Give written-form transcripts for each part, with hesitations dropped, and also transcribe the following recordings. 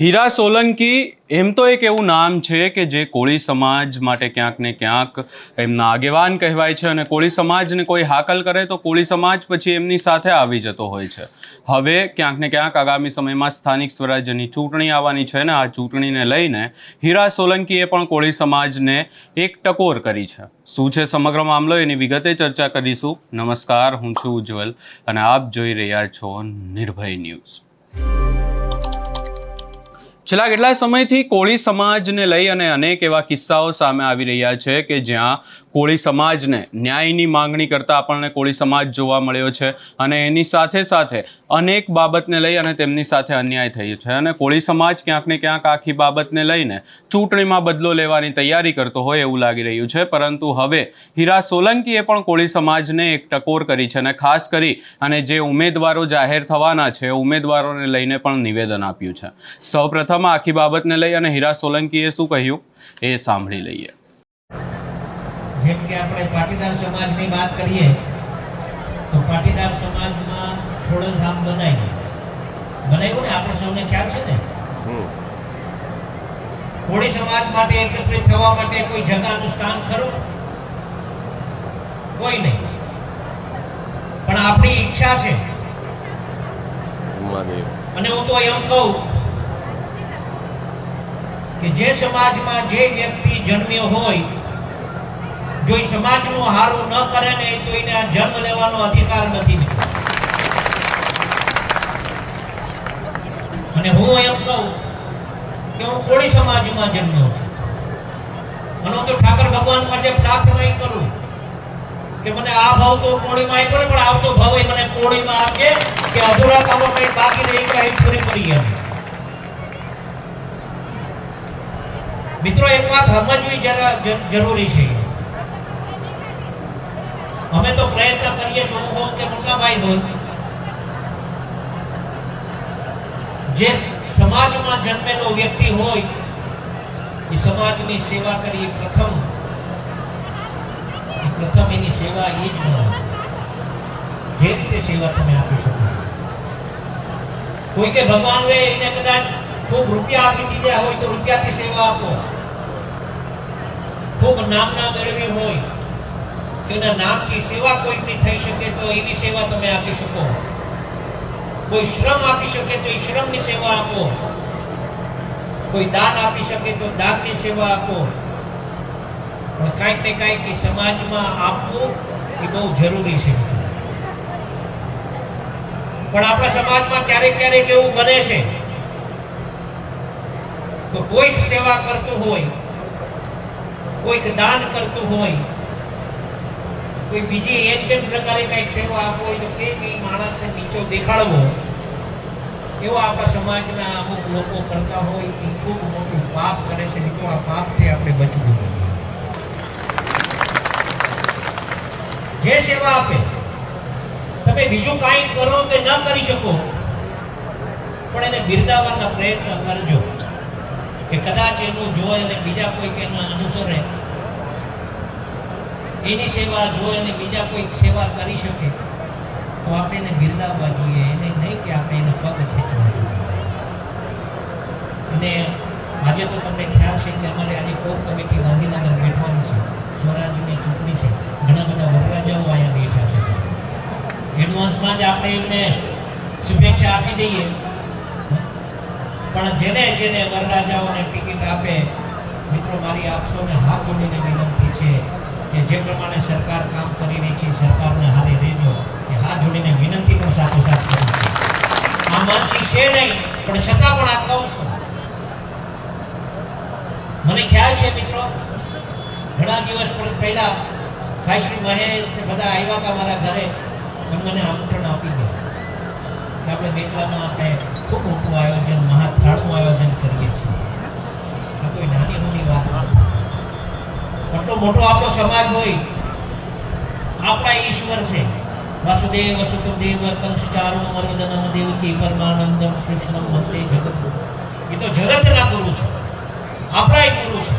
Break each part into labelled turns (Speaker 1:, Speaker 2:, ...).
Speaker 1: હીરા સોલંકી એમ તો એક એવું નામ છે કે જે કોળી સમાજ માટે ક્યાંક ને ક્યાંક એમના આગેવાન કહેવાય છે અને કોળી સમાજને કોઈ હાકલ કરે તો કોળી સમાજ પછી એમની સાથે આવી જતો હોય છે. હવે ક્યાંક ને ક્યાંક આગામી સમયમાં સ્થાનિક સ્વરાજ્યની ચૂંટણી આવવાની છે ને આ ચૂંટણીને લઈને હીરા સોલંકીએ પણ કોળી સમાજને એક ટકોર કરી છે. શું છે સમગ્ર મામલો એની વિગતે ચર્ચા કરીશું. નમસ્કાર, હું છું ઉજ્જવલ અને આપ જોઈ રહ્યા છો નિર્ભય ન્યૂઝ. છેલ્લા કેટલાય સમયથી કોળી સમાજને લઈ અને અનેક એવા કિસ્સાઓ સામે આવી રહ્યા છે કે જ્યાં કોળી સમાજને ન્યાયની માંગણી કરતા આપણને કોળી સમાજ જોવા મળ્યો છે અને એની સાથે સાથે અનેક બાબતને લઈ અને તેમની સાથે અન્યાય થયો છે અને કોળી સમાજ ક્યાંક ને ક્યાંક આખી બાબતને લઈને ચૂંટણીમાં બદલો લેવાની તૈયારી કરતો હોય એવું લાગી રહ્યું છે. પરંતુ હવે હીરા સોલંકીએ પણ કોળી સમાજને એક ટકોર કરી છે અને ખાસ કરી અને જે ઉમેદવારો જાહેર થવાના છે ઉમેદવારોને લઈને પણ નિવેદન આપ્યું છે. સૌપ્રથમ આખી બાબતને લઈ અને હીરા સોલંકીએ શું કહ્યું એ સાંભળી લઈએ.
Speaker 2: જેમ કે આપણે પાટીદાર સમાજની વાત કરીએ તો પાટીદાર સમાજમાં થોડો ધામ બનાવ્યું ને આપણે સૌને ખ્યાલ છે ને. કોળી સમાજ માટે એકત્રિત થવા માટે કોઈ જગાનું સ્થાન ખરું? કોઈ નહીં. પણ આપણી ઈચ્છા છે અને હું તો એમ કહું કે જે સમાજમાં જે વ્યક્તિ જન્મ્યો હોય જો એ સમાજનું હારું ન કરે ને તો એને આ જન્મ લેવાનો અધિકાર નથી. અને હું એમ કહું કે હું કોળી સમાજમાં જન્મ્યો છું અને હું તો ઠાકર ભગવાન પાસે પ્રાર્થના કરું કે મને આ ભાવ તો કોળીમાં આપ્યો પણ આવતો ભાવ મને કોળીમાં આપજે કે અધૂરા કામો કઈ બાકી રહી ગયા પૂરી કરી એમ. મિત્રો એક વાત સમજવી જરા જરૂરી છે. અમે તો પ્રયત્ન કરીએ છીએ હું હોઉં કે મોટાભાઈ હોય જે સમાજમાં જન્મેલો વ્યક્તિ હોય એ સમાજની સેવા કરી પ્રથમ એની સેવા એ જ ગણાય જે રીતે સેવા તમે આપી શકો. કોઈ કે ભગવાન હોય એને કદાચ ખૂબ રૂપિયા આપી દીધા હોય તો રૂપિયાથી સેવા આપો. ખૂબ નામના મેળવી હોય તો એના નામથી સેવા કોઈની થઈ શકે તો એની સેવા તમે આપી શકો. કોઈ શ્રમ આપી શકે તો એ શ્રમની સેવા આપો. કોઈ દાન આપી શકે તો દાનની સેવા આપો. પણ કાંઈક ને કાંઈક એ સમાજમાં આપવું એ બહુ જરૂરી છે. પણ આપણા સમાજમાં ક્યારેક ક્યારેક એવું બને છે તો કોઈક સેવા કરતું હોય, કોઈક દાન કરતું હોય, કોઈ બીજી એમ તેમ પ્રકારે કઈક સેવા આપવો હોય તો કેમ એ માણસને નીચો દેખાડવો એવો આપણા સમાજના અમુક લોકો કરતા હોય એ ખૂબ મોટું પાપ કરે છે. મિત્રો આ પાપથી આપણે બચવું જોઈએ. જે સેવા આપે તમે બીજું કાંઈ કરો કે ન કરી શકો પણ એને બિરદાવવાના પ્રયત્ન કરજો કે કદાચ એનું જોઈ અને બીજા કોઈક એના અનુસરે એની સેવા જોઈ અને બીજા કોઈક સેવા કરી શકે તો આપણે એને બિરદાવવા જોઈએ. એને નહીં કે આપણે એને પગ ખેંચવા જોઈએ. અને આજે તો તમને ખ્યાલ છે કે અમારે આજે કોર કમિટી ગાંધીનગર બેઠવાની છે. સ્વરાજની ચૂંટણી છે. ઘણા બધા વરરાજાઓ અહીંયા બેઠા છે. એડવાન્સમાં જ આપણે એમને શુભેચ્છા આપી દઈએ. પણ જેને જેને વરરાજાઓને ટિકિટ આપે મિત્રો મારી આપ સૌને હાથ જોડીને વિનંતી છે કે જે પ્રમાણે સરકાર કામ કરી રહી છે સરકારને હારે દેજો એ હાથ જોડીને વિનંતી પણ સાથોસાથ કરું છું. આ માનસી છે નહીં પણ છતાં પણ આ કહું છું. મને ખ્યાલ છે મિત્રો ઘણા દિવસ પહેલા ભાઈ શ્રી મહેશ ને બધા આવ્યા હતા મારા ઘરે અને મને આમંત્રણ આપી ગયા કે આપણે બેટલામાં આપણે ખૂબ મોટું આયોજન મહાથાળનું આયોજન કરીએ છીએ. આ કોઈ નાની મોટી વાત નથી. આટલો મોટો આપણો સમાજ હોય આપણા ઈશ્વર છે વાસુદેવ વસુદેવ કંસચારો મર્વદનમ દેવકી પરમાનંદમ કૃષ્ણમ વંદે જગત. એ તો જગતના ગુરુ છે, આપણા ગુરુ છે.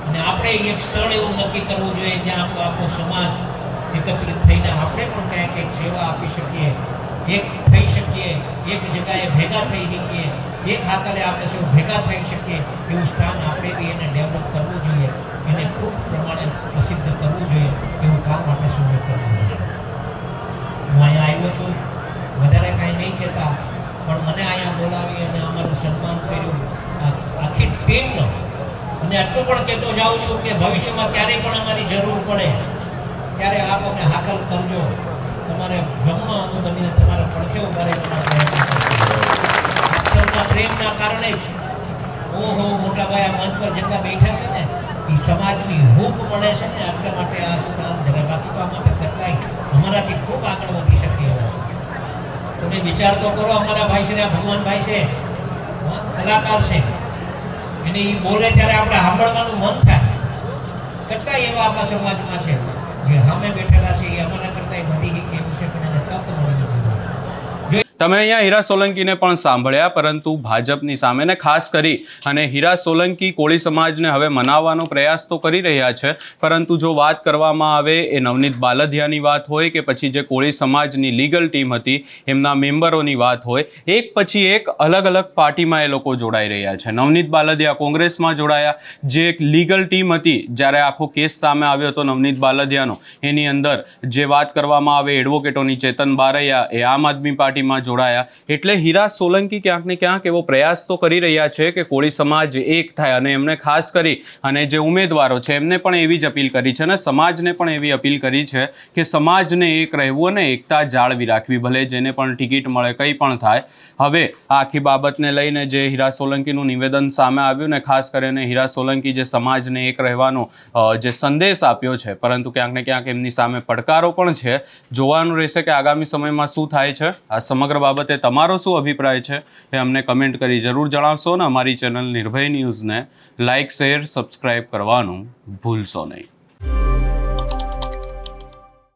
Speaker 2: અને આપણે એક સ્થળ એવું નક્કી કરવું જોઈએ જ્યાં આપણો આખો સમાજ એકત્રિત થઈને આપણે પણ ક્યાંક એક સેવા આપી શકીએ. એક થઈ શકીએ, એક જગ્યાએ ભેગા થઈ શકીએ, એક હાકલે આપણે સૌ ભેગા થઈ શકીએ એવું સ્થાન આપણે બી એને ડેવલપ કરવું જોઈએ, એને ખૂબ પ્રમાણે પ્રસિદ્ધ કરવું જોઈએ, એવું કામ આપણે સૌએ કરવું જોઈએ. હું અહીંયા આવ્યો છું, વધારે કાંઈ નહીં કહેતા, પણ મને અહીંયા બોલાવી અને અમારું સન્માન કર્યું આખી ટીમનો, અને આટલું પણ કહેતો જાઉં છું કે ભવિષ્યમાં ક્યારેય પણ અમારી જરૂર પડે ત્યારે આપ અમને હાકલ કરજો. તમારે જમવા અમે બનીને તમારા પડખે ઉભા રહેવાના પ્રયત્ન કરજો. આપ સૌના પ્રેમના કારણે જ ઓહો મોટા ભાઈ આ મંચ પર જેટલા બેઠા છે ને એ સમાજની હૂંફ મળે છે ને, એટલા માટે આ સ્થાન ધરે. બાકી તો આ માટે કેટલાય અમારાથી ખૂબ આગળ વધી શકીએ એવા છે. તમે વિચાર તો કરો, અમારા ભાઈ છે ને, ભગવાનભાઈ છે, કલાકાર છે, એને એ બોલે ત્યારે આપણે સાંભળવાનું મન થાય. કેટલા એવા આપણા સમાજમાં છે જે સામે બેઠેલા છે, એ અમારા કરતા વધી કેવું છે, પણ એને તક મળવી જોઈએ.
Speaker 1: તમે અહીંયા હીરા સોલંકીને પણ સાંભળ્યા, પરંતુ ભાજપની સામે ને ખાસ કરી અને હીરા સોલંકી કોળી સમાજને હવે મનાવવાનો પ્રયાસ તો કરી રહ્યા છે, પરંતુ જો વાત કરવામાં આવે એ નવનીત બાલદિયાની વાત હોય કે પછી જે કોળી સમાજની લીગલ ટીમ હતી એમના મેમ્બરોની વાત હોય, એક પછી એક અલગ અલગ પાર્ટીમાં એ લોકો જોડાઈ રહ્યા છે. નવનીત બાલદિયા કોંગ્રેસમાં જોડાયા, જે એક લીગલ ટીમ હતી જ્યારે આખો કેસ સામે આવ્યો હતો નવનીત બાલદિયાનો, એની અંદર જે વાત કરવામાં આવે એડવોકેટોની, ચેતન બારૈયા એ આમ આદમી પાર્ટીમાં જોડાયા. એટલે હીરા સોલંકી ક્યાંક ને ક્યાંક એવો પ્રયાસ તો કરી રહ્યા છે કે કોળી સમાજ એક થાય, અને એમને ખાસ કરી અને જે ઉમેદવારો છે એમને પણ એવી જ અપીલ કરી છે અને સમાજને પણ એવી અપીલ કરી છે કે સમાજને એક રહેવું અને એકતા જાળવી રાખવી, ભલે જેને પણ ટિકિટ મળે, કંઈ પણ થાય. હવે આ આખી બાબતને લઈને જે હીરા સોલંકીનું નિવેદન સામે આવ્યું ને ખાસ કરીને હીરા સોલંકી જે સમાજને એક રહેવાનો જે સંદેશ આપ્યો છે, પરંતુ ક્યાંક ને ક્યાંક એમની સામે પડકારો પણ છે. જોવાનું રહેશે કે આગામી સમયમાં શું થાય છે. આ સમગ્ર બાબતે તમારો શું અભિપ્રાય છે એ અમને કમેન્ટ કરી જરૂર જણાવશો, ને અમારી ચેનલ નિર્ભય ન્યૂઝને લાઇક, શેર, સબસ્ક્રાઈબ કરવાનું ભૂલશો નહીં.